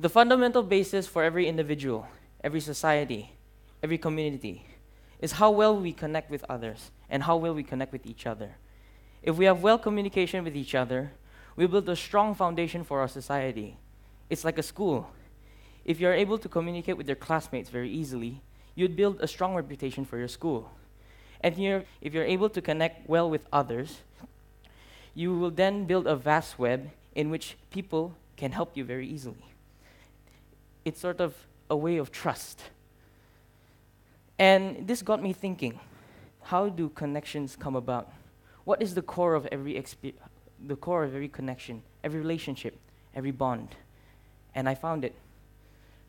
The fundamental basis for every individual, every society, every community is how well we connect with others and how well we connect with each other. If we have well communication with each other, we build a strong foundation for our society. It's like a school. If you're able to communicate with your classmates very easily, you'd build a strong reputation for your school. And if you're able to connect well with others, you will then build a vast web in which people can help you very easily. It's sort of a way of trust. And this got me thinking, how do connections come about? What is the core of every connection, every relationship, every bond? And I found it.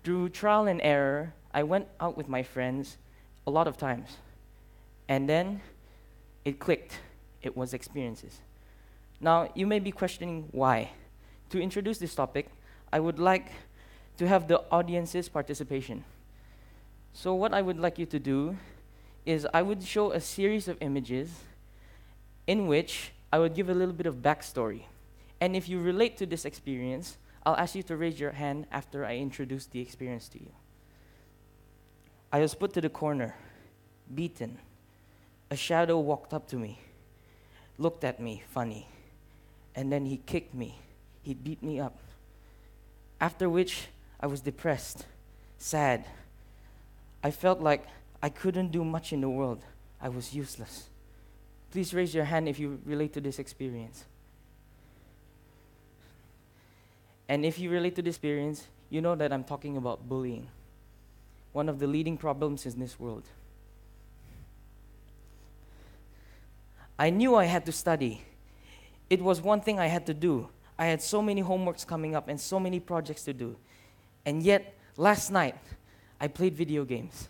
Through trial and error, I went out with my friends a lot of times. And then it clicked. It was experiences. Now, you may be questioning why. To introduce this topic, I would like to have the audience's participation. So what I would like you to do is I would show a series of images in which I would give a little bit of backstory. And if you relate to this experience, I'll ask you to raise your hand after I introduce the experience to you. I was put to the corner, beaten. A shadow walked up to me, looked at me funny, and then he kicked me. He beat me up. After which, I was depressed, sad. I felt like I couldn't do much in the world. I was useless. Please raise your hand if you relate to this experience. And if you relate to this experience, you know that I'm talking about bullying, one of the leading problems in this world. I knew I had to study. It was one thing I had to do. I had so many homeworks coming up and so many projects to do. And yet, last night, I played video games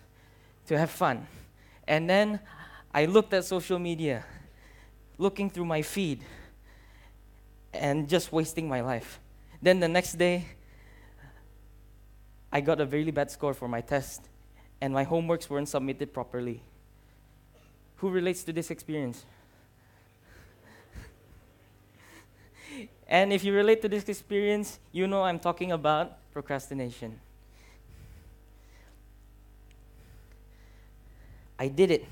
to have fun. And then I looked at social media, looking through my feed, and just wasting my life. Then the next day, I got a really bad score for my test, and my homeworks weren't submitted properly. Who relates to this experience? And if you relate to this experience, you know I'm talking about procrastination. I did it.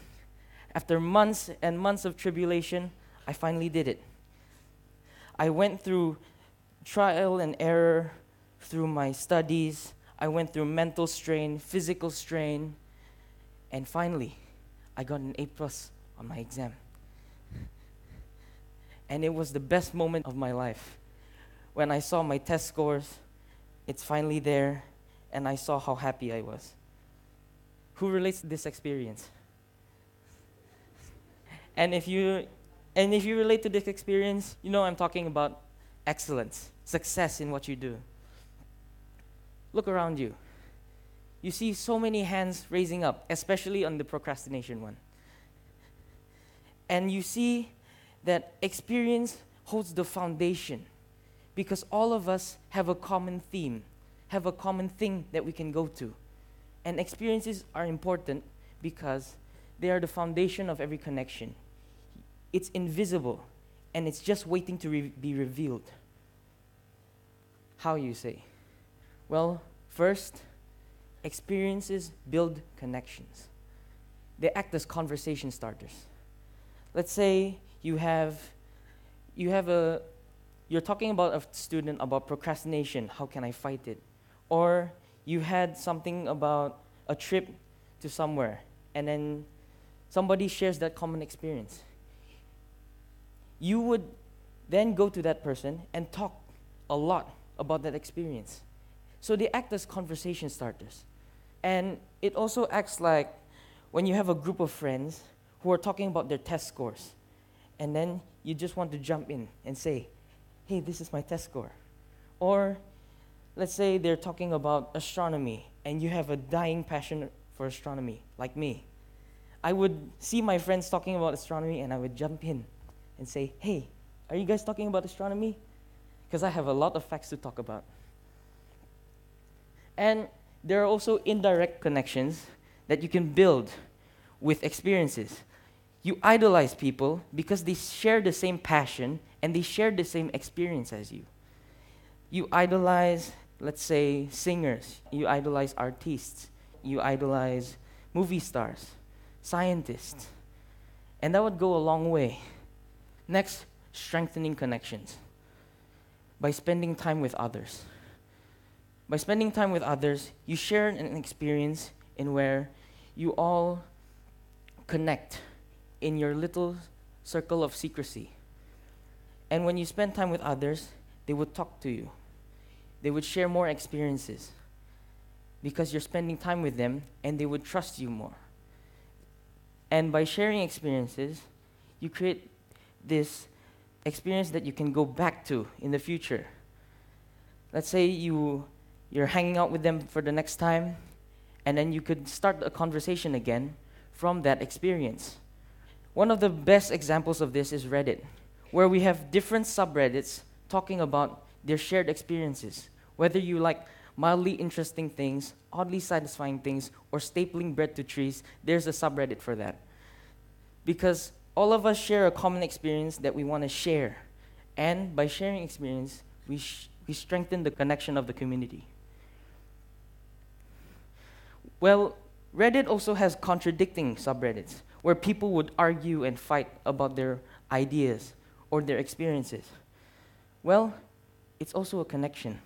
After months and months of tribulation, I finally did it. I went through trial and error through my studies. I went through mental strain, physical strain, and finally, I got an A+ on my exam. And it was the best moment of my life. When I saw my test scores, it's finally there, and I saw how happy I was. Who relates to this experience? And if you relate to this experience, you know I'm talking about excellence, success in what you do. Look around you. You see so many hands raising up, especially on the procrastination one. And you see that experience holds the foundation because all of us have a common theme, have a common thing that we can go to. And experiences are important because they are the foundation of every connection. It's invisible, and it's just waiting to be revealed. How you say? Well, first, experiences build connections. They act as conversation starters. Let's say you're talking about a student about procrastination, how can I fight it? Or you had something about a trip to somewhere, and then somebody shares that common experience. You would then go to that person and talk a lot about that experience. So they act as conversation starters. And it also acts like when you have a group of friends who are talking about their test scores, and then you just want to jump in and say, hey, this is my test score. Or let's say they're talking about astronomy, and you have a dying passion for astronomy, like me. I would see my friends talking about astronomy, and I would jump in and say, hey, are you guys talking about astronomy? Because I have a lot of facts to talk about. And there are also indirect connections that you can build with experiences. You idolize people because they share the same passion and they share the same experience as you. You idolize Let's say singers, you idolize artists, you idolize movie stars, scientists, and that would go a long way. Next, strengthening connections by spending time with others. By spending time with others, you share an experience in where you all connect in your little circle of secrecy. And when you spend time with others, they would talk to you. They would share more experiences because you're spending time with them, and they would trust you more. And by sharing experiences, you create this experience that you can go back to in the future. Let's say you're hanging out with them for the next time, and then you could start a conversation again from that experience. One of the best examples of this is Reddit, where we have different subreddits talking about their shared experiences. Whether you like mildly interesting things, oddly satisfying things, or stapling bread to trees, there's a subreddit for that. Because all of us share a common experience that we want to share. And by sharing experience, we strengthen the connection of the community. Well, Reddit also has contradicting subreddits, where people would argue and fight about their ideas or their experiences. Well, it's also a connection.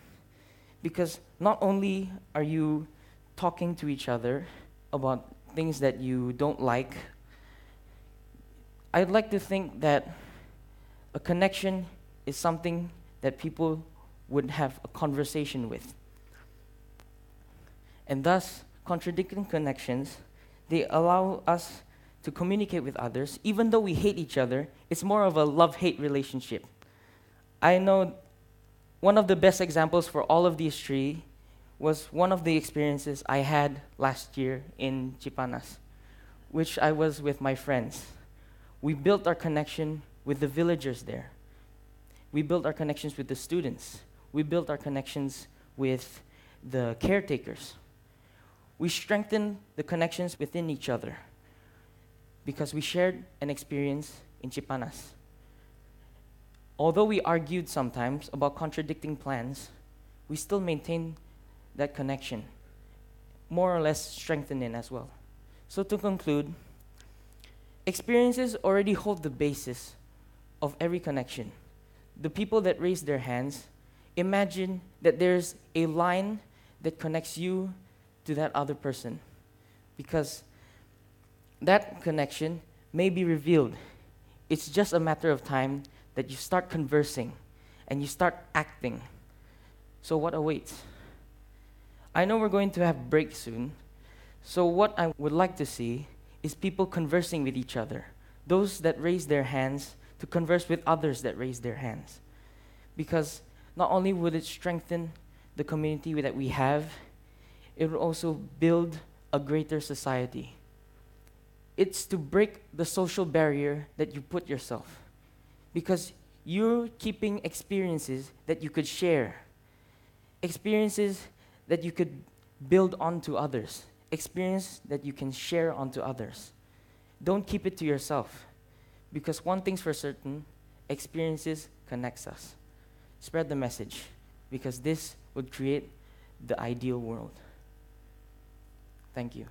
Because not only are you talking to each other about things that you don't like, I'd like to think that a connection is something that people would have a conversation with. And thus, contradicting connections, they allow us to communicate with others. Even though we hate each other, it's more of a love-hate relationship. I know one of the best examples for all of these three was one of the experiences I had last year in CIPANAS, which I was with my friends. We built our connection with the villagers there. We built our connections with the students. We built our connections with the caretakers. We strengthened the connections within each other because we shared an experience in CIPANAS. Although we argued sometimes about contradicting plans, we still maintained that connection, more or less strengthening as well. So to conclude, experiences already hold the basis of every connection. The people that raise their hands, imagine that there's a line that connects you to that other person, because that connection may be revealed. It's just a matter of time that you start conversing and you start acting. So what awaits? I know we're going to have break soon, so what I would like to see is people conversing with each other, those that raise their hands to converse with others that raise their hands. Because not only would it strengthen the community that we have, it will also build a greater society. It's to break the social barrier that you put yourself, because you're keeping experiences that you could share, experiences that you could build onto others, experience that you can share onto others. Don't keep it to yourself, because one thing's for certain, experiences connects us. Spread the message, because this would create the ideal world. Thank you.